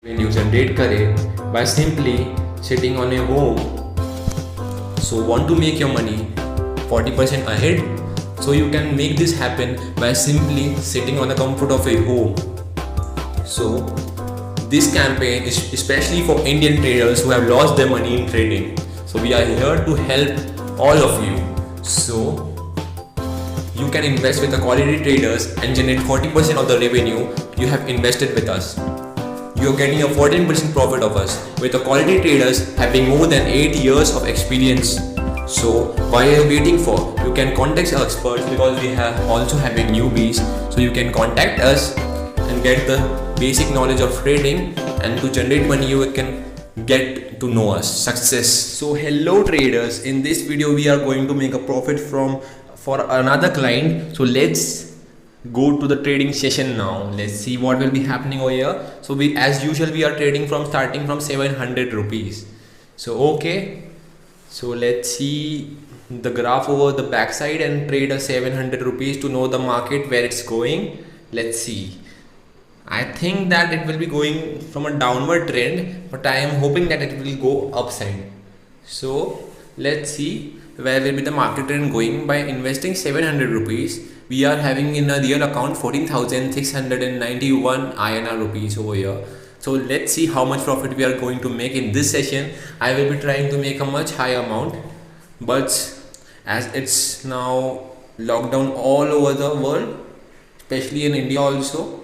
when you generate करे by simply sitting on a home. So want to make your money 40% ahead? So you can make this happen by simply sitting on the comfort of a home. So this campaign is especially for Indian traders who have lost their money in trading. So we are here to help all of you. So you can invest with the quality traders and generate 40% of the revenue you have invested with us. You are getting a 14% profit of us with the quality traders having more than 8 years of experience. So why are you waiting for? You can contact our experts because we have also having newbies. So you can contact us and get the basic knowledge of trading, and to generate money you can get to know us. Success. So hello traders, in this video we are going to make a profit for another client. So let's go to the trading session now. Let's see what will be happening over here. So we, as usual, we are trading from starting from 700 rupees. So okay, so let's see the graph over the backside and trade a 700 rupees to know the market where it's going. Let's see. I think that it will be going from a downward trend, but I am hoping that it will go upside. So let's see where will be the market trend going. By investing 700 rupees, we are having in a real account 14,691 INR rupees over here. So let's see how much profit we are going to make in this session. I will be trying to make a much higher amount, but as it's now lockdown all over the world, especially in India also,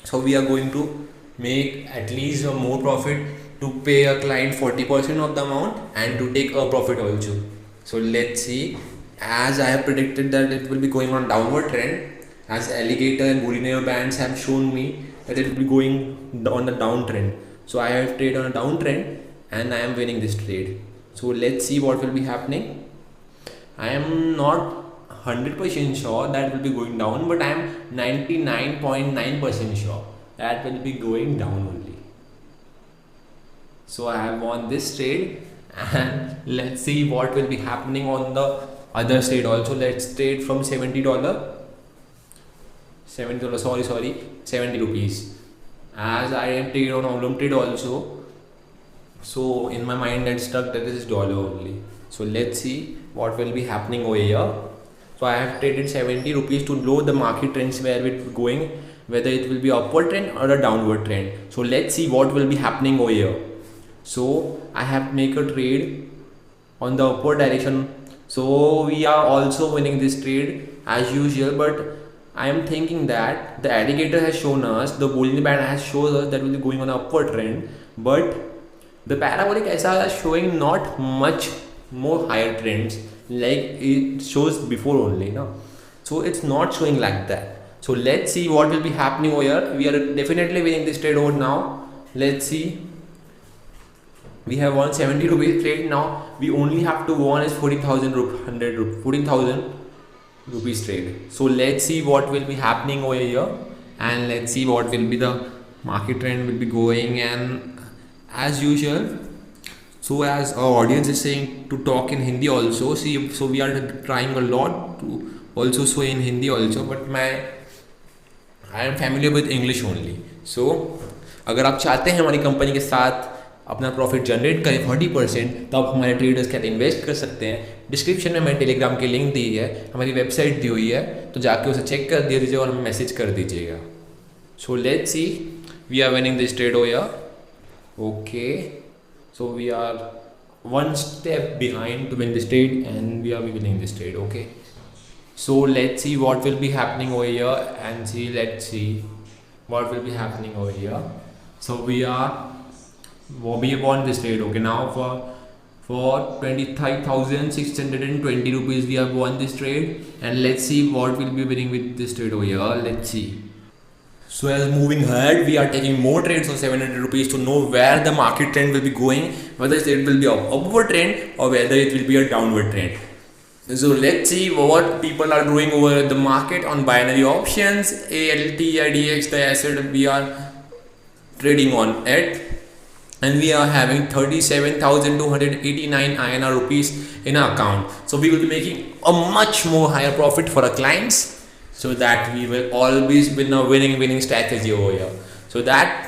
so we are going to make at least a more profit to pay a client 40% of the amount and to take a profit also. So let's see. As I have predicted that it will be going on downward trend, as alligator and Bollinger Bands have shown me that it will be going on the downtrend. So I have traded on a downtrend and I am winning this trade. So let's see what will be happening. I am not 100% sure that will be going down, but I am 99.9% sure that will be going down only. So I have won this trade, and let's see what will be happening on the other trade also. Let's trade from $70, sorry, 70 rupees, as I am trading on Omlum trade also. So in my mind that stuck that this is dollar only. So let's see what will be happening over here. So I have traded 70 rupees to know the market trends where it's going, whether it will be upward trend or a downward trend. So let's see what will be happening over here. So I have make a trade on the upward direction. So we are also winning this trade as usual, but I am thinking that the alligator has shown us, the Bollinger Band has shown us that will be going on an upward trend, but the parabolic SR is showing not much more higher trends like it shows before only, no? So it's not showing like that. So let's see what will be happening over here. We are definitely winning this trade over now. Let's see. We have won 70 rupees trade now. We only have to won is 14,000 rupees trade. So let's see what will be happening over here, and let's see what will be the market trend will be going. And as usual, so as our audience is saying to talk in Hindi also, see, so we are trying a lot to also show in Hindi also, but I am familiar with English only. So अगर आप चाहते हैं हमारी company के साथ अपना profit generate करें 40%, तो आप हमारे ट्रेडर्स के साथ इन्वेस्ट कर सकते हैं. डिस्क्रिप्शन में मैंने टेलीग्राम की लिंक दी है, हमारी वेबसाइट दी हुई है, तो जाके उसे चेक कर दीजिए और हमें मैसेज कर दीजिएगा. So let's see, we are winning this trade over. Okay, so we are one step behind to win this trade, and we are winning this trade. Okay, so let's see what will be happening over here, and let's see what will be happening over here. So we won this trade. Okay, now for 25,620 rupees we have won this trade, and let's see what will be winning with this trade over here. Let's see. So as moving ahead, we are taking more trades of 700 rupees to know where the market trend will be going, whether it will be an upward trend or whether it will be a downward trend. So let's see what people are doing over the market on binary options, ALT, IDX, the asset we are trading on it, and we are having 37,289 INR rupees in our account. So we will be making a much more higher profit for our clients, so that we will always win a winning strategy over here. So that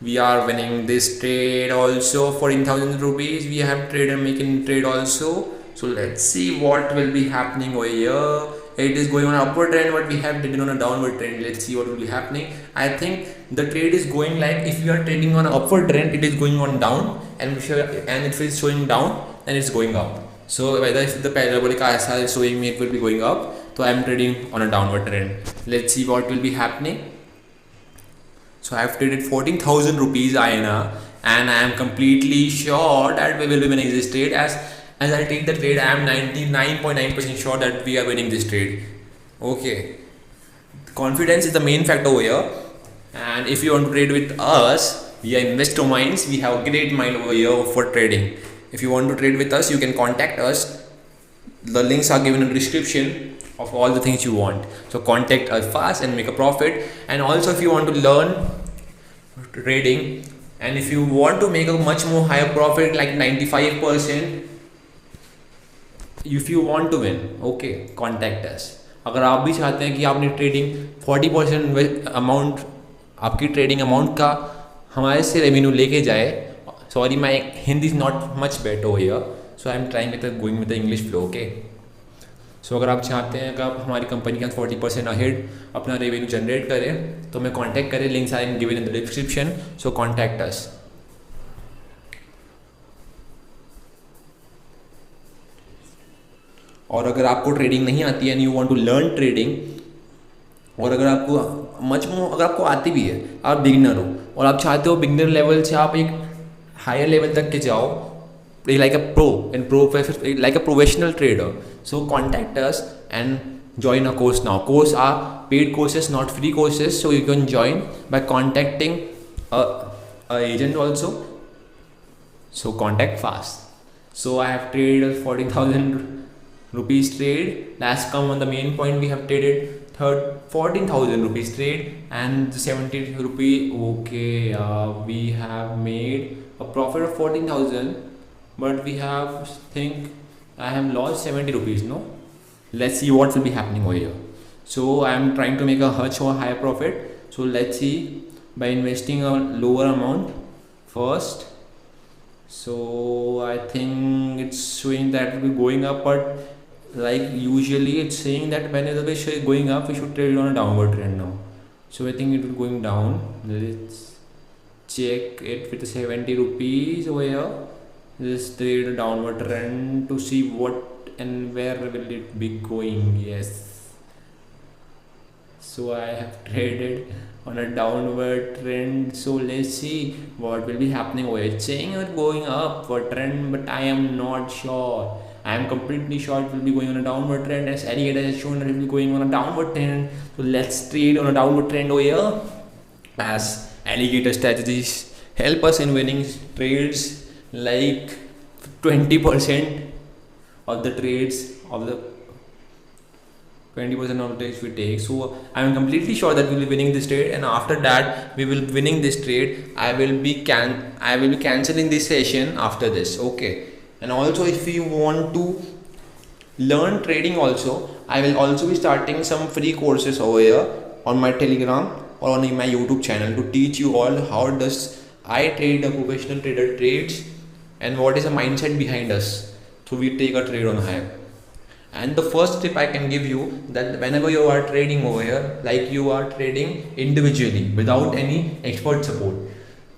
we are winning this trade also. 14,000 rupees we have traded, making trade also. So let's see what will be happening over here. It is going on an upward trend, but we have traded on a downward trend. Let's see what will be happening. I think the trade is going like, if you are trading on an upward trend, it is going on down, and if it is showing down, then it's going up. So whether if the parabolic RSI is showing me it will be going up, so I am trading on a downward trend. Let's see what will be happening. So I have traded 14,000 rupees INR, and I am completely sure that we will be winning this trade. As I take the trade, I am 99.9% sure that we are winning this trade. Okay, confidence is the main factor over here. And if you want to trade with us, we are Investor Minds. We have a great mind over here for trading. If you want to trade with us, you can contact us. The links are given in the description of all the things you want. So contact us fast and make a profit. And also, if you want to learn trading, and if you want to make a much more higher profit, like 95%, if you want to win, okay, contact us. अगर आप भी चाहते हैं कि आपने trading 40% amount, आपकी trading amount का हमारे से रेवेन्यू लेके जाए, sorry my Hindi is not much better over here, so I am trying with going with the English flow. Okay, so अगर आप चाहते हैं कि आप हमारी कंपनी का 40% अहेड अपना रेवेन्यू जनरेट करें, तो हमें कॉन्टैक्ट करें. Links are given in the description, so contact us. और अगर आपको ट्रेडिंग नहीं आती है and you want to learn trading, और अगर आपको अगर आपको आती भी है, आप बिगिनर हो और आप चाहते हो बिगिनर लेवल से आप एक हायर लेवल तक के जाओ, like a pro and like a professional trader, so contact us and join a course now. Course are paid courses, not free courses, so you can join by contacting a agent also. So contact fast. So I have traded 14,000 rupees trade. Let's come on the main point. We have traded 14,000 rupees trade and 70 rupee. Okay, we have made a profit of 14,000, but we have I have lost 70 rupees. No, let's see what will be happening over here. So I am trying to make a much or higher profit. So let's see, by investing a lower amount first. So I think it's showing that it will be going up, but like usually it's saying that whenever we are going up, we should trade on a downward trend now. So I think it will going down. Let's check it with 70 rupees over here. Let's trade a downward trend to see what and where will it be going. Yes, so I have traded on a downward trend. So let's see what will be happening over here. It's saying it's going up for trend, but I am not sure. I am completely sure it will be going on a downward trend, as Alligator has shown that it will be going on a downward trend. So let's trade on a downward trend over here, as Alligator strategies help us in winning trades like 20% of the trades of the 20% of the trades we take. So I am completely sure that we will be winning this trade, and after that we will be winning this trade. I will be cancelling this session after this. Okay. And also, if you want to learn trading also, I will also be starting some free courses over here on my Telegram or on my YouTube channel to teach you all how does I trade, a professional trader trades, and what is the mindset behind us. So we take a trade on high. And the first tip I can give you, that whenever you are trading over here, like you are trading individually without any expert support,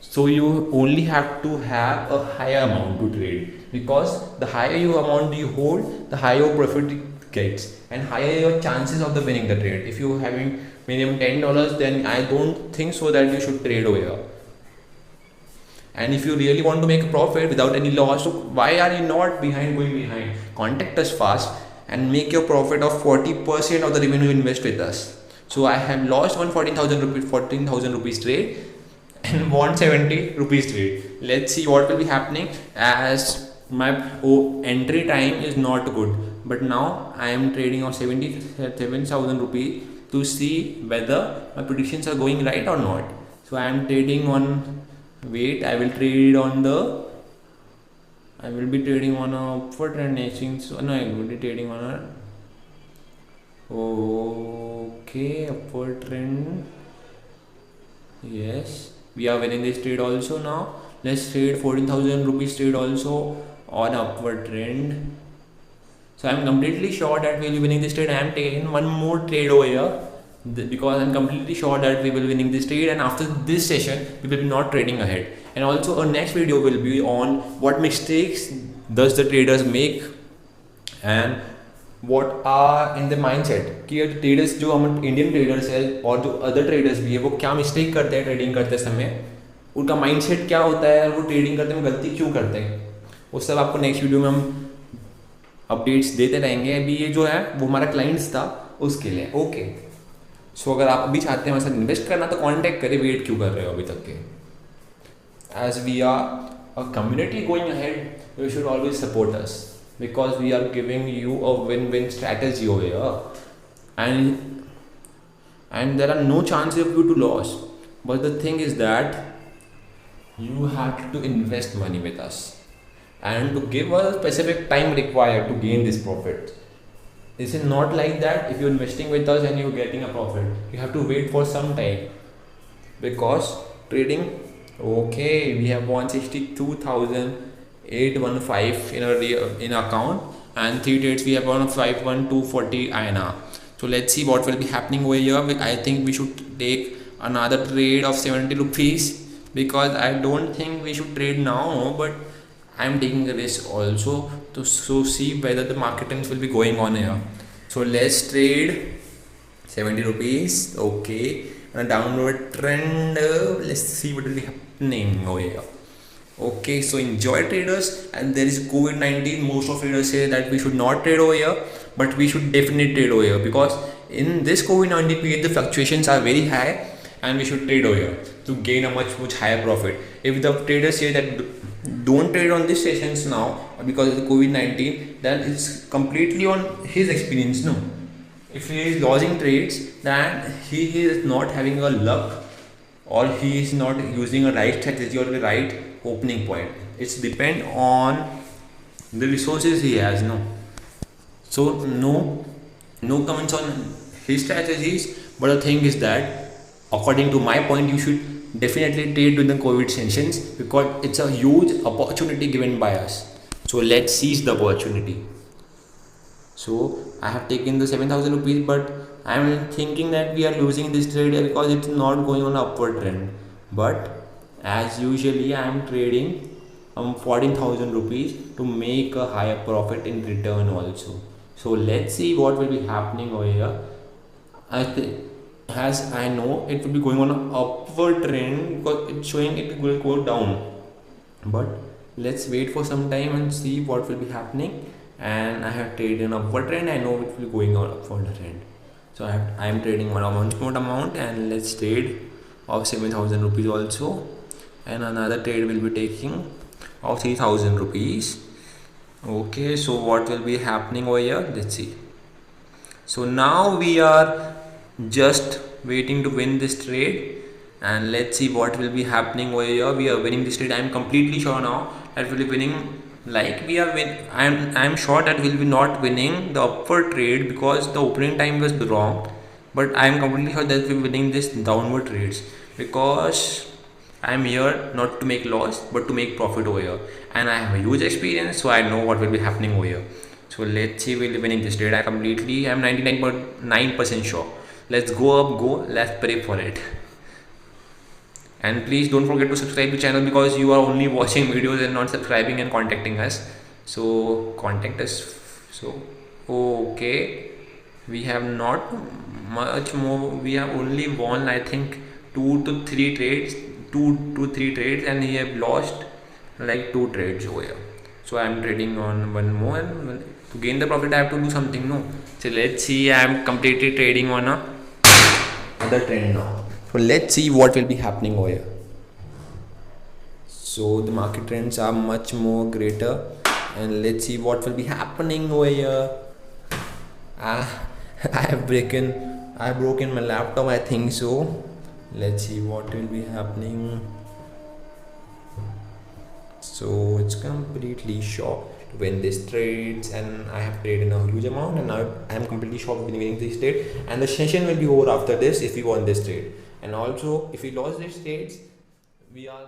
so you only have to have a higher amount to trade, because the higher your amount you hold, the higher your profit it gets and higher your chances of the winning the trade. If you are having minimum $10, then I don't think so that you should trade over here. And if you really want to make a profit without any loss, so why are you not going behind? Contact us fast and make your profit of 40% of the revenue invest with us. So I have lost on 14,000 rupees trade and won 70 rupees trade. Let's see what will be happening, as my entry time is not good, but now I am trading on 77,000 rupees to see whether my predictions are going right or not. So I am trading on, wait, I will be trading on a upward trend nation. So no, I will be trading on a upward trend. Yes, we are winning this trade also. Now let's trade 14,000 rupees trade also on upward trend. So I'm completely sure that we'll be winning this trade. I am taking one more trade over here because I'm completely sure that we will be winning this trade, and after this session we will be not trading ahead. And also our next video will be on what mistakes does the traders make and what are in the mindset कि traders जो हम Indian traders है और जो other traders भी है वो क्या मिस्टेक करते हैं ट्रेडिंग करते समय, उनका माइंडसेट क्या होता है और वो ट्रेडिंग करते में गलती क्यों करते हैं, वो सब आपको नेक्स्ट वीडियो में हम अपडेट्स देते रहेंगे. अभी ये जो है वो हमारा क्लाइंट्स था उसके लिए. ओके, सो अगर आप अभी चाहते हैं हमारे साथ इन्वेस्ट करना तो कॉन्टैक्ट करें. वेट क्यों कर रहे हो अभी तक के? As we are a community going ahead you should always support us because we are giving you a win-win strategy over here, and there are no chances of you to lose. But the thing is that you have to invest money with us and to give a specific time required to gain this profit. This is not like that if you're investing with us and you're getting a profit. You have to wait for some time because trading. Okay, we have 162,815 in account, and 3 trades we have on 51240 INR. So let's see what will be happening over here. I think we should take another trade of 70 rupees because I don't think we should trade now, but I'm taking a risk also to see whether the market trends will be going on here. So let's trade 70 rupees. Okay, and a downward trend. Let's see what will be happening over here. Okay, so enjoy traders. And there is COVID-19. Most of traders say that we should not trade over here, but we should definitely trade over here because in this COVID-19 period the fluctuations are very high and we should trade over here to gain a much higher profit. If the traders say that don't trade on these sessions now because of the COVID-19, then it's completely on his experience. No, if he is losing trades, then he is not having a luck or he is not using a right strategy or the right opening point. It's depend on the resources he has. No, so no comments on his strategies, but the thing is that according to my point you should definitely trade with the COVID sessions because it's a huge opportunity given by us. So let's seize the opportunity. So I have taken the 7,000 rupees, but I am thinking that we are losing this trade because it's not going on upward trend. But as usually I am trading 14,000 rupees to make a higher profit in return also. So let's see what will be happening over here. As I know it will be going on an upward trend because it's showing it will go down, but let's wait for some time and see what will be happening. And I have traded an upward trend. I know it will be going on upward trend, so I am trading one amount and let's trade of 7,000 rupees also, and another trade will be taking of 3,000 rupees. Okay, so what will be happening over here? Let's see. So now we are just waiting to win this trade, and let's see what will be happening over here. We are winning this trade. I am completely sure now that we'll be winning. Like we are I am sure that we'll be not winning the upward trade because the opening time was wrong, but I am completely sure that we'll be winning this downward trades because I am here not to make loss but to make profit over here, and I have a huge experience, so I know what will be happening over here. So let's see, we'll be winning this trade. I am 99.9% sure. Let's go up, let's pray for it. And please don't forget to subscribe to the channel because you are only watching videos and not subscribing and contacting us. So contact us. So okay, we have not much more. We have only won I think 2 to 3 trades, and we have lost like 2 trades over here. So I am trading on one more, and to gain the profit I have to do something. No, so let's see. I am completely trading on another trend now. So let's see what will be happening over here. So the market trends are much more greater, and let's see what will be happening over here. I have broken my laptop, I think so. Let's see what will be happening. So it's completely sure to win this trades, and I have traded a huge amount, and now I am completely sure of winning this trade, and the session will be over after this if we won this trade. And also if we lost these trades, we are